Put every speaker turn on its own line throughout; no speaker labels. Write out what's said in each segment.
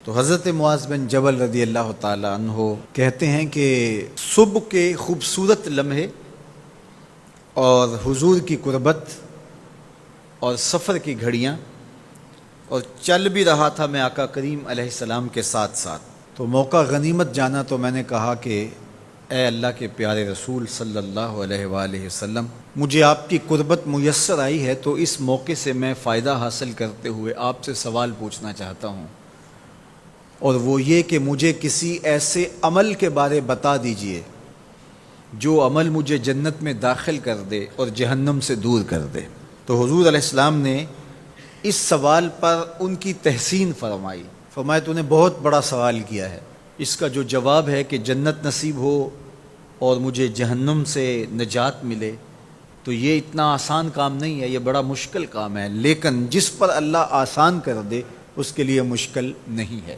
تو حضرت معاذ بن جبل رضی اللہ تعالی عنہ کہتے ہیں کہ صبح کے خوبصورت لمحے اور حضور کی قربت اور سفر کی گھڑیاں اور چل بھی رہا تھا میں آقا کریم علیہ السلام کے ساتھ ساتھ، تو موقع غنیمت جانا تو میں نے کہا کہ اے اللہ کے پیارے رسول صلی اللہ علیہ وآلہ وسلم، مجھے آپ کی قربت میسر آئی ہے تو اس موقع سے میں فائدہ حاصل کرتے ہوئے آپ سے سوال پوچھنا چاہتا ہوں، اور وہ یہ کہ مجھے کسی ایسے عمل کے بارے بتا دیجئے جو عمل مجھے جنت میں داخل کر دے اور جہنم سے دور کر دے۔ تو حضور علیہ السلام نے اس سوال پر ان کی تحسین فرمایا تو نے بہت بڑا سوال کیا ہے، اس کا جو جواب ہے کہ جنت نصیب ہو اور مجھے جہنم سے نجات ملے تو یہ اتنا آسان کام نہیں ہے، یہ بڑا مشکل کام ہے، لیکن جس پر اللہ آسان کر دے اس کے لیے مشکل نہیں ہے۔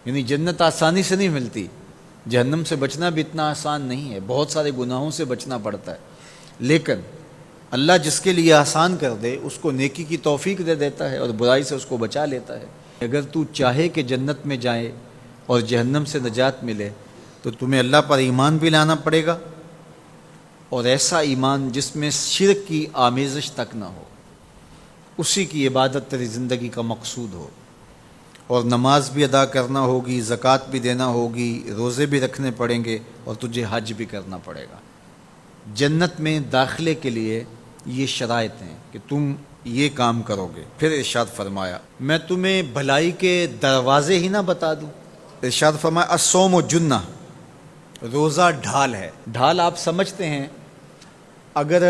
یعنی جنت آسانی سے نہیں ملتی، جہنم سے بچنا بھی اتنا آسان نہیں ہے، بہت سارے گناہوں سے بچنا پڑتا ہے، لیکن اللہ جس کے لیے آسان کر دے اس کو نیکی کی توفیق دے دیتا ہے اور برائی سے اس کو بچا لیتا ہے۔ اگر تو چاہے کہ جنت میں جائے اور جہنم سے نجات ملے تو تمہیں اللہ پر ایمان بھی لانا پڑے گا، اور ایسا ایمان جس میں شرک کی آمیزش تک نہ ہو، اسی کی عبادت تیری زندگی کا مقصود ہو، اور نماز بھی ادا کرنا ہوگی، زکوٰۃ بھی دینا ہوگی، روزے بھی رکھنے پڑیں گے، اور تجھے حج بھی کرنا پڑے گا۔ جنت میں داخلے کے لیے یہ شرائط ہیں کہ تم یہ کام کرو گے۔ پھر ارشاد فرمایا میں تمہیں بھلائی کے دروازے ہی نہ بتا دوں۔ ارشاد فرمایا الصوم جنہ، روزہ ڈھال ہے۔ ڈھال آپ سمجھتے ہیں، اگر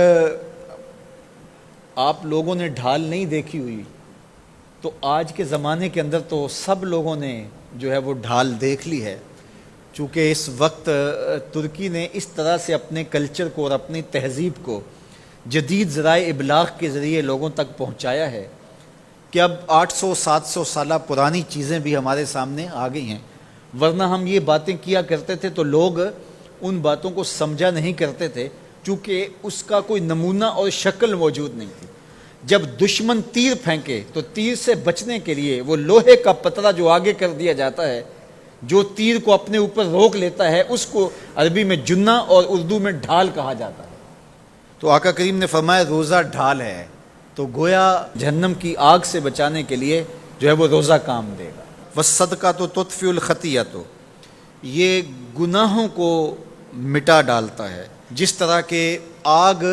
آپ لوگوں نے ڈھال نہیں دیکھی ہوئی تو آج کے زمانے کے اندر تو سب لوگوں نے جو ہے وہ ڈھال دیکھ لی ہے، چونکہ اس وقت ترکی نے اس طرح سے اپنے کلچر کو اور اپنی تہذیب کو جدید ذرائع ابلاغ کے ذریعے لوگوں تک پہنچایا ہے کہ اب 800-700 سالہ پرانی چیزیں بھی ہمارے سامنے آ گئی ہیں، ورنہ ہم یہ باتیں کیا کرتے تھے تو لوگ ان باتوں کو سمجھا نہیں کرتے تھے، چونکہ اس کا کوئی نمونہ اور شکل موجود نہیں تھی۔ جب دشمن تیر پھینکے تو تیر سے بچنے کے لیے وہ لوہے کا پتلا جو آگے کر دیا جاتا ہے، جو تیر کو اپنے اوپر روک لیتا ہے، اس کو عربی میں جنہ اور اردو میں ڈھال کہا جاتا ہے۔ تو آقا کریم نے فرمایا روزہ ڈھال ہے، تو گویا جہنم کی آگ سے بچانے کے لیے جو ہے وہ روزہ کام دے گا۔ والصدقۃ تطفئ الخطیئۃ، یہ گناہوں کو مٹا ڈالتا ہے، جس طرح کہ آگ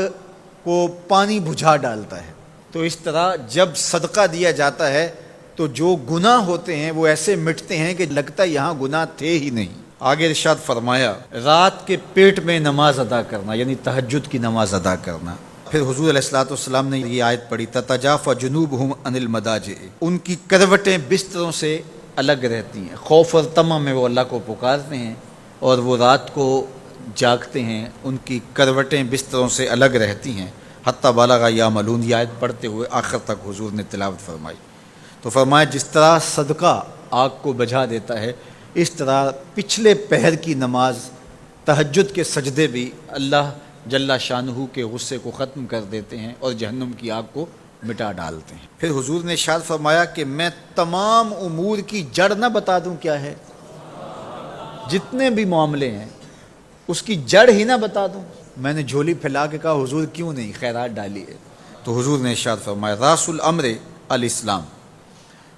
کو پانی بجھا ڈالتا ہے، تو اس طرح جب صدقہ دیا جاتا ہے تو جو گناہ ہوتے ہیں وہ ایسے مٹتے ہیں کہ لگتا ہے یہاں گناہ تھے ہی نہیں۔ آگے ارشاد فرمایا رات کے پیٹ میں نماز ادا کرنا، یعنی تہجد کی نماز ادا کرنا۔ پھر حضور علیہ الصلوۃ والسلام نے یہ آیت پڑھی تتجافی جنوبہم عن المضاجع، ان کی کروٹیں بستروں سے الگ رہتی ہیں، خوف اور طمع میں وہ اللہ کو پکارتے ہیں اور وہ رات کو جاگتے ہیں، ان کی کروٹیں بستروں سے الگ رہتی ہیں، حتی بلغ یعملون، یہ آیت پڑھتے ہوئے آخر تک حضور نے تلاوت فرمائی۔ تو فرمایا جس طرح صدقہ آگ کو بجھا دیتا ہے، اس طرح پچھلے پہر کی نماز، تہجد کے سجدے بھی اللہ جل شانہ کے غصے کو ختم کر دیتے ہیں اور جہنم کی آگ کو مٹا ڈالتے ہیں۔ پھر حضور نے ارشاد فرمایا کہ میں تمام امور کی جڑ نہ بتا دوں کیا ہے، جتنے بھی معاملے ہیں اس کی جڑ ہی نہ بتا دوں۔ میں نے جھولی پھیلا کے کہا حضور کیوں نہیں، خیرات ڈالی ہے، تو حضور نے ارشاد فرمایا راس الامر الاسلام،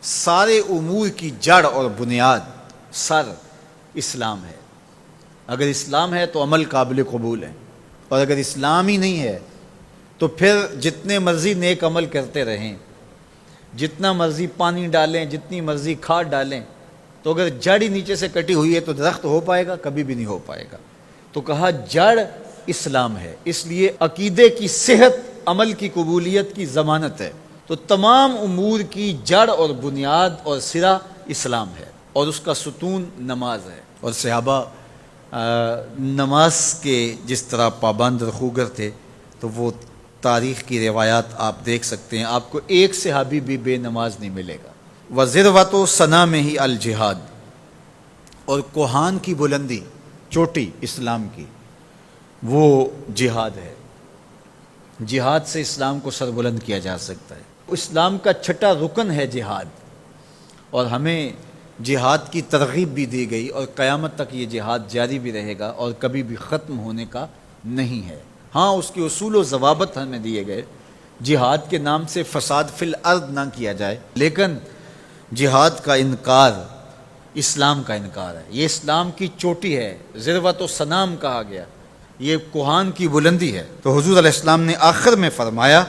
سارے امور کی جڑ اور بنیاد، سر اسلام ہے۔ اگر اسلام ہے تو عمل قابل قبول ہے، اور اگر اسلام ہی نہیں ہے تو پھر جتنے مرضی نیک عمل کرتے رہیں، جتنا مرضی پانی ڈالیں، جتنی مرضی کھاد ڈالیں، تو اگر جڑ ہی نیچے سے کٹی ہوئی ہے تو درخت ہو پائے گا؟ کبھی بھی نہیں ہو پائے گا۔ تو کہا جڑ اسلام ہے، اس لیے عقیدے کی صحت عمل کی قبولیت کی ضمانت ہے، تو تمام امور کی جڑ اور بنیاد اور سرا اسلام ہے، اور اس کا ستون نماز ہے۔ اور صحابہ نماز کے جس طرح پابند رخوگر تھے، تو وہ تاریخ کی روایات آپ دیکھ سکتے ہیں، آپ کو ایک صحابی بھی بے نماز نہیں ملے گا۔ وذروۃ صنامہ الجہاد، اور کوہان کی بلندی، چوٹی اسلام کی، وہ جہاد ہے۔ جہاد سے اسلام کو سربلند کیا جا سکتا ہے۔ اسلام کا چھٹا رکن ہے جہاد، اور ہمیں جہاد کی ترغیب بھی دی گئی، اور قیامت تک یہ جہاد جاری بھی رہے گا اور کبھی بھی ختم ہونے کا نہیں ہے۔ ہاں اس کے اصول و ضوابط ہمیں دیے گئے، جہاد کے نام سے فساد فی الارض نہ کیا جائے، لیکن جہاد کا انکار اسلام کا انکار ہے۔ یہ اسلام کی چوٹی ہے، ذروۃ و سنام کہا گیا، یہ کوہان کی بلندی ہے۔ تو حضور علیہ السلام نے آخر میں فرمایا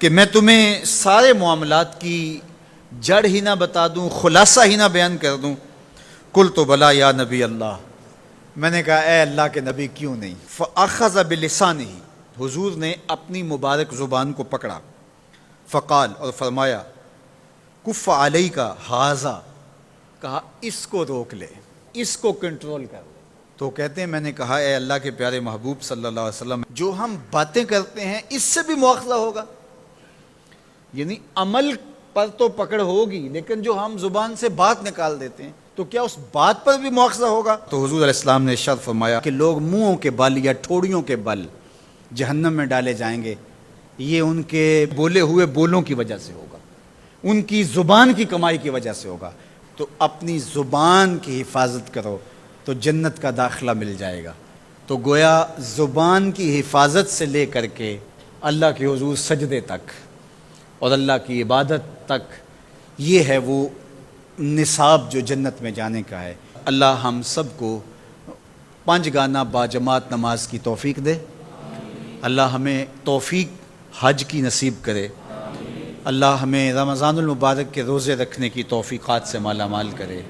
کہ میں تمہیں سارے معاملات کی جڑ ہی نہ بتا دوں، خلاصہ ہی نہ بیان کر دوں؟ قلت بلا یا نبی اللہ، میں نے کہا اے اللہ کے نبی کیوں نہیں؟ فاخذ بلسانہ، حضور نے اپنی مبارک زبان کو پکڑا، فقال، اور فرمایا، کف علیک ھذا، کہا اس کو روک لے، اس کو کنٹرول کر۔ تو کہتے ہیں میں نے کہا اے اللہ کے پیارے محبوب صلی اللہ علیہ وسلم، جو ہم باتیں کرتے ہیں اس سے بھی مواخذہ ہوگا؟ یعنی عمل پر تو پکڑ ہوگی، لیکن جو ہم زبان سے بات نکال دیتے ہیں تو کیا اس بات پر بھی مواخذہ ہوگا؟ تو حضور علیہ السلام نے ارشاد فرمایا کہ لوگ منہوں کے بل یا ٹھوڑیوں کے بل جہنم میں ڈالے جائیں گے، یہ ان کے بولے ہوئے بولوں کی وجہ سے ہوگا، ان کی زبان کی کمائی کی وجہ سے ہوگا۔ تو اپنی زبان کی حفاظت کرو تو جنت کا داخلہ مل جائے گا۔ تو گویا زبان کی حفاظت سے لے کر کے اللہ کے حضور سجدے تک اور اللہ کی عبادت تک، یہ ہے وہ نصاب جو جنت میں جانے کا ہے۔ اللہ ہم سب کو 5 گانا باجماعت نماز کی توفیق دے، اللہ ہمیں توفیق حج کی نصیب کرے، اللہ ہمیں رمضان المبارک کے روزے رکھنے کی توفیقات سے مالا مال کرے،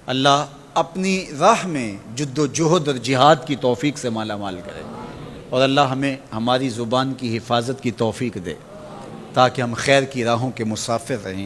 اللہ اپنی راہ میں جد و جہد اور جہاد کی توفیق سے مالا مال کرے، اور اللہ ہمیں ہماری زبان کی حفاظت کی توفیق دے تاکہ ہم خیر کی راہوں کے مسافر رہیں۔